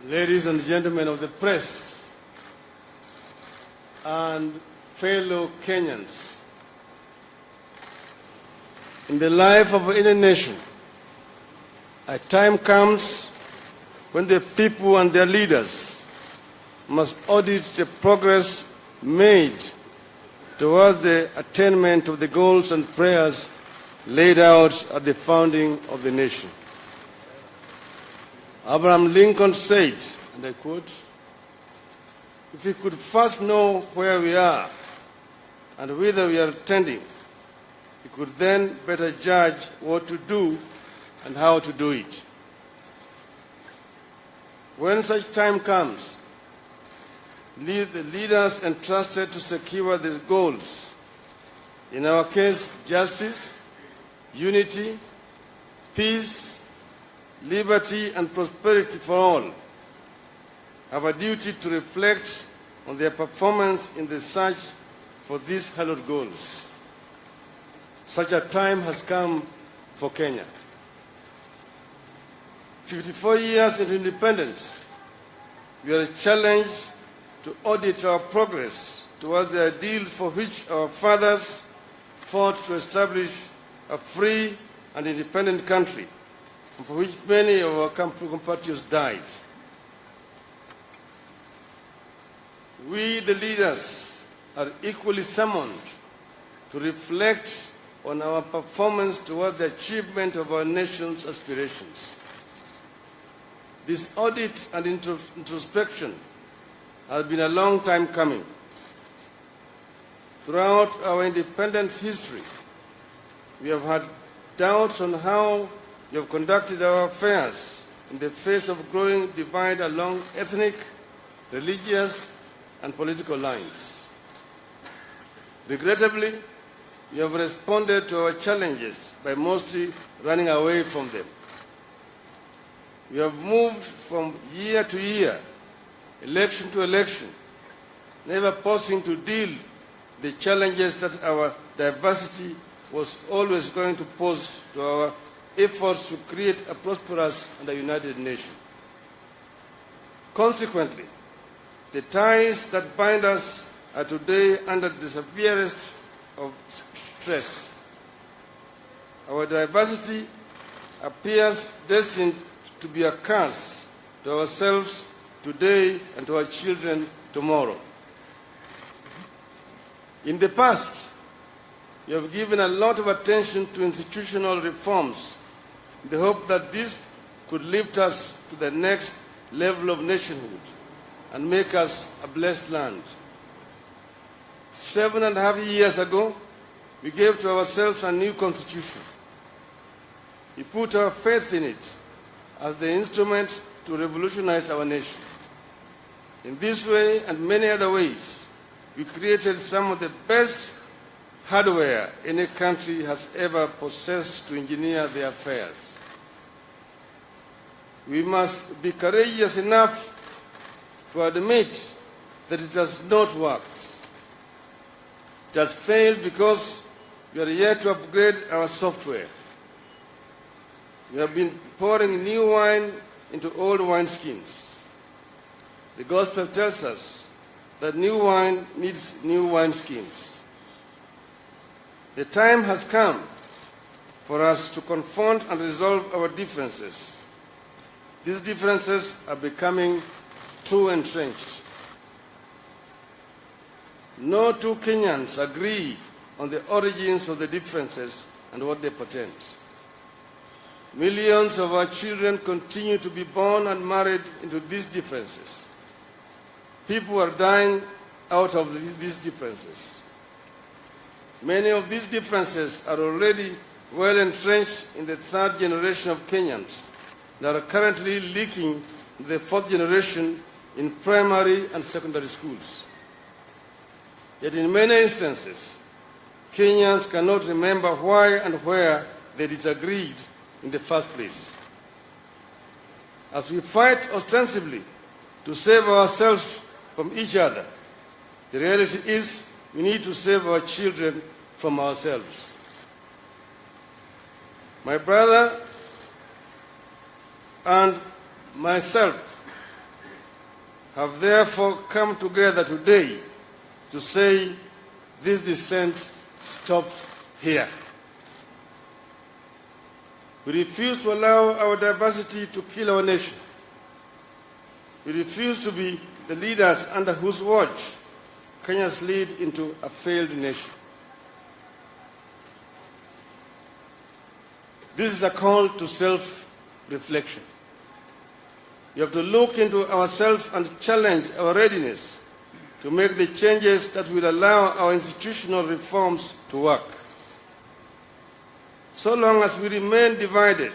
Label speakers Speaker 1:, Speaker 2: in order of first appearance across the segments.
Speaker 1: ladies and gentlemen of the press, and fellow Kenyans, in the life of any nation, a time comes when the people and their leaders must audit the progress made towards the attainment of the goals and prayers laid out at the founding of the nation. Abraham Lincoln said, and I quote, "If we could first know where we are and whither we are tending, we could then better judge what to do and how to do it." When such time comes, the leaders entrusted to secure the goals, in our case, justice, unity, peace, liberty, and prosperity for all, have a duty to reflect on their performance in the search for these hallowed goals. Such a time has come for Kenya. 54 years into independence, we are challenged to audit our progress towards the ideal for which our fathers fought to establish a free and independent country, and for which many of our compatriots died. We, the leaders, are equally summoned to reflect on our performance toward the achievement of our nation's aspirations. This audit and introspection has been a long time coming. Throughout our independence history, we have had doubts on how we have conducted our affairs in the face of growing divide along ethnic, religious, and political lines. Regrettably, we have responded to our challenges by mostly running away from them. We have moved from year to year, election to election, never pausing to deal with the challenges that our diversity was always going to pose to our efforts to create a prosperous and a united nation. Consequently, the ties that bind us are today under the severest of stress. Our diversity appears destined to be a curse to ourselves today and to our children tomorrow. In the past, we have given a lot of attention to institutional reforms in the hope that this could lift us to the next level of nationhood and make us a blessed land. 7.5 years ago, we gave to ourselves a new constitution. We put our faith in it as the instrument to revolutionize our nation. In this way and many other ways, we created some of the best hardware any country has ever possessed to engineer their affairs. We must be courageous enough to admit that it has not worked. It has failed because we are yet to upgrade our software. We have been pouring new wine into old wineskins. The gospel tells us that new wine needs new wineskins. The time has come for us to confront and resolve our differences. These differences are becoming too entrenched. No two Kenyans agree on the origins of the differences and what they portend. Millions of our children continue to be born and married into these differences. People are dying out of these differences. Many of these differences are already well entrenched in the third generation of Kenyans that are currently leaking into the fourth generation in primary and secondary schools. Yet in many instances, Kenyans cannot remember why and where they disagreed in the first place. As we fight ostensibly to save ourselves from each other, the reality is we need to save our children from ourselves. My brother and myself have therefore come together today to say this dissent stops here. We refuse to allow our diversity to kill our nation. We refuse to be the leaders under whose watch Kenya slid into a failed nation. This is a call to self-reflection. We have to look into ourselves and challenge our readiness to make the changes that will allow our institutional reforms to work. So long as we remain divided,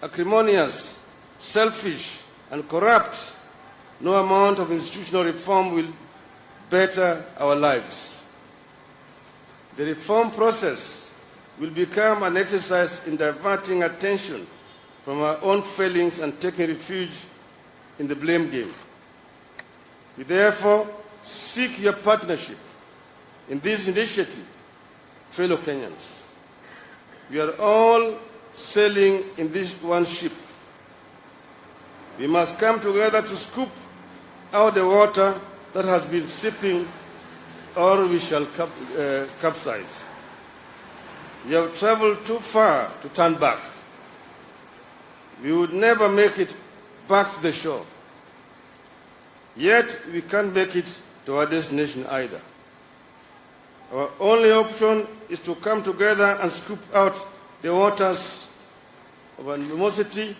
Speaker 1: acrimonious, selfish, and corrupt, no amount of institutional reform will better our lives. The reform process will become an exercise in diverting attention from our own failings and taking refuge in the blame game. We therefore seek your partnership in this initiative, fellow Kenyans. We are all sailing in this one ship. We must come together to scoop out the water that has been sipping, or we shall capsize. We have traveled too far to turn back. We would never make it back to the shore. Yet we can't make it to our destination either. Our only option is to come together and scoop out the waters of animosity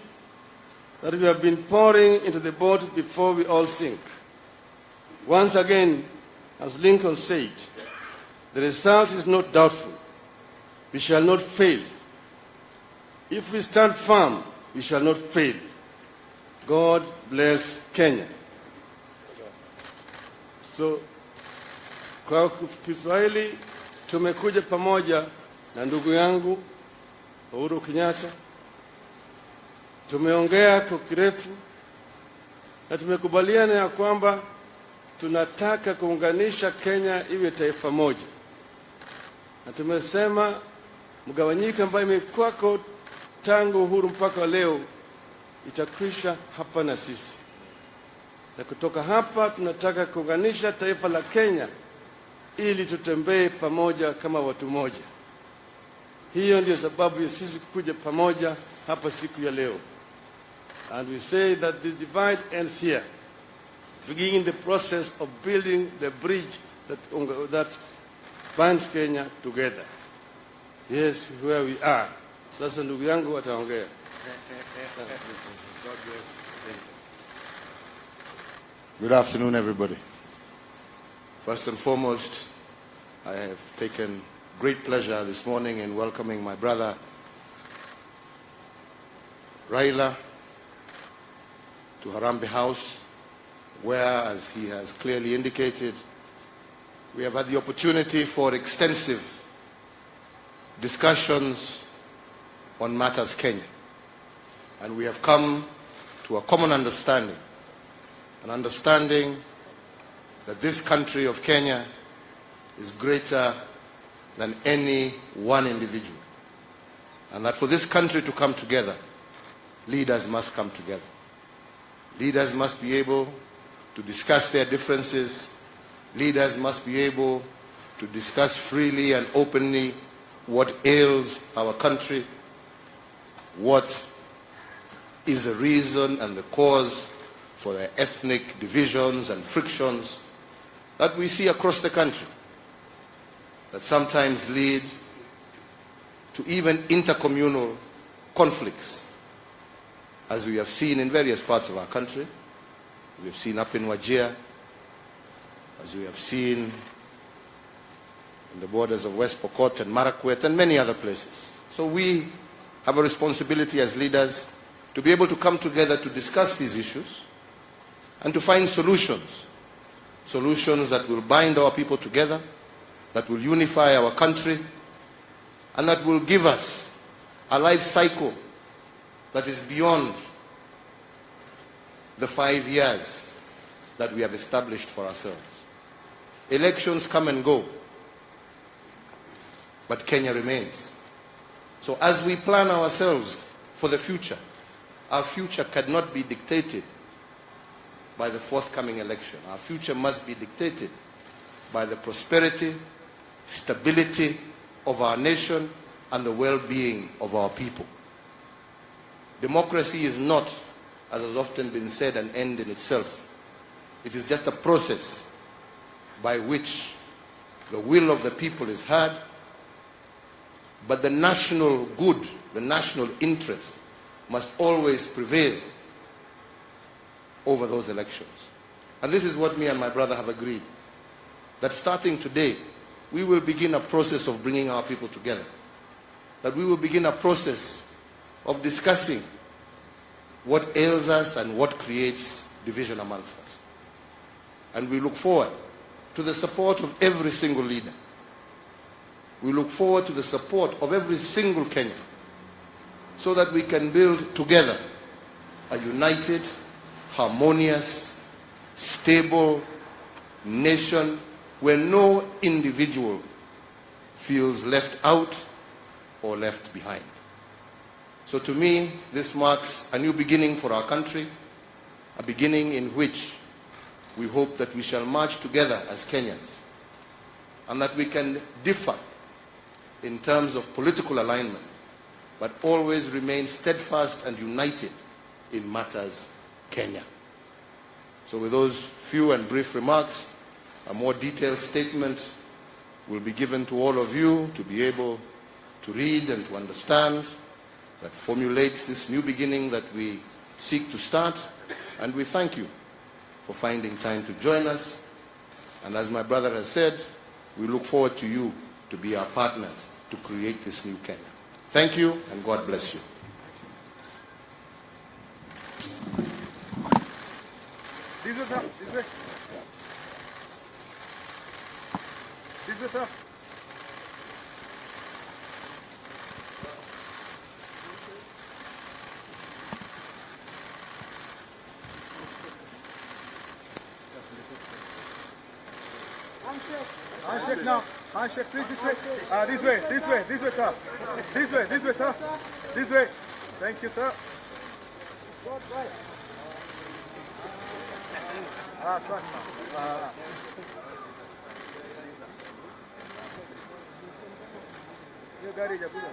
Speaker 1: that we have been pouring into the boat before we all sink. Once again, as Lincoln said, the result is not doubtful. We shall not fail. If we stand firm, we shall not fail. God bless Kenya. So, kwa Kiswahili tumekuja pamoja na ndugu yangu Uhuru Kenyatta. Tumeongea kwa kirefu na tumekubaliana ya kwamba tunataka kuunganisha Kenya iwe taifa moja. Na tumesema mgawanyiko ambayo imekuwako tangu uhuru mpaka leo itakwisha hapa na sisi. Na kutoka hapa tunataka kuunganisha taifa la Kenya ili tutembee pamoja kama watu moja. Hiyo ndio sababu ya sisi kukuja pamoja hapa siku ya leo. And we say that the divide ends here, beginning the process of building the bridge that binds Kenya together. Yes, where we are. Sasa ndugu yangu wataongea.
Speaker 2: Good afternoon, everybody. First and foremost, I have taken great pleasure this morning in welcoming my brother Raila to Harambee House, where, as he has clearly indicated, we have had the opportunity for extensive discussions on matters Kenya. And we have come to a common understanding, an understanding that this country of Kenya is greater than any one individual. And that for this country to come together, leaders must come together. Leaders must be able to discuss their differences. Leaders must be able to discuss freely and openly what ails our country, what is the reason and the cause for the ethnic divisions and frictions that we see across the country, that sometimes lead to even intercommunal conflicts, as we have seen in various parts of our country. We have seen up in Wajir, as we have seen in the borders of West Pokot and Marakwet and many other places. So we have a responsibility as leaders to be able to come together to discuss these issues and to find solutions. Solutions that will bind our people together, that will unify our country, and that will give us a life cycle that is beyond the 5 years that we have established for ourselves. Elections come and go, but Kenya remains. So as we plan ourselves for the future, our future cannot be dictated by the forthcoming election. Our future must be dictated by the prosperity, stability of our nation and the well-being of our people. Democracy is not, as has often been said, an end in itself. It is just a process by which the will of the people is heard, but the national good, the national interest must always prevail over those elections. And this is what me and my brother have agreed, that starting today, we will begin a process of bringing our people together, that we will begin a process of discussing what ails us and what creates division amongst us. And we look forward to the support of every single leader. We look forward to the support of every single Kenyan so that we can build together a united, harmonious, stable nation where no individual feels left out or left behind. So to me, this marks a new beginning for our country, a beginning in which we hope that we shall march together as Kenyans and that we can differ in terms of political alignment, but always remain steadfast and united in matters Kenya. So with those few and brief remarks, a more detailed statement will be given to all of you to be able to read and to understand, that formulates this new beginning that we seek to start. And we thank you for finding time to join us. And as my brother has said, we look forward to you to be our partners to create this new Kenya. Thank you, and God bless you.
Speaker 3: This way, sir. This way. This way, sir. Handshake now. Handshake, please, this way. This way, this way, this way, sir. This way, sir. This way. Thank you, sir. Swat. Ye gari ja bulo.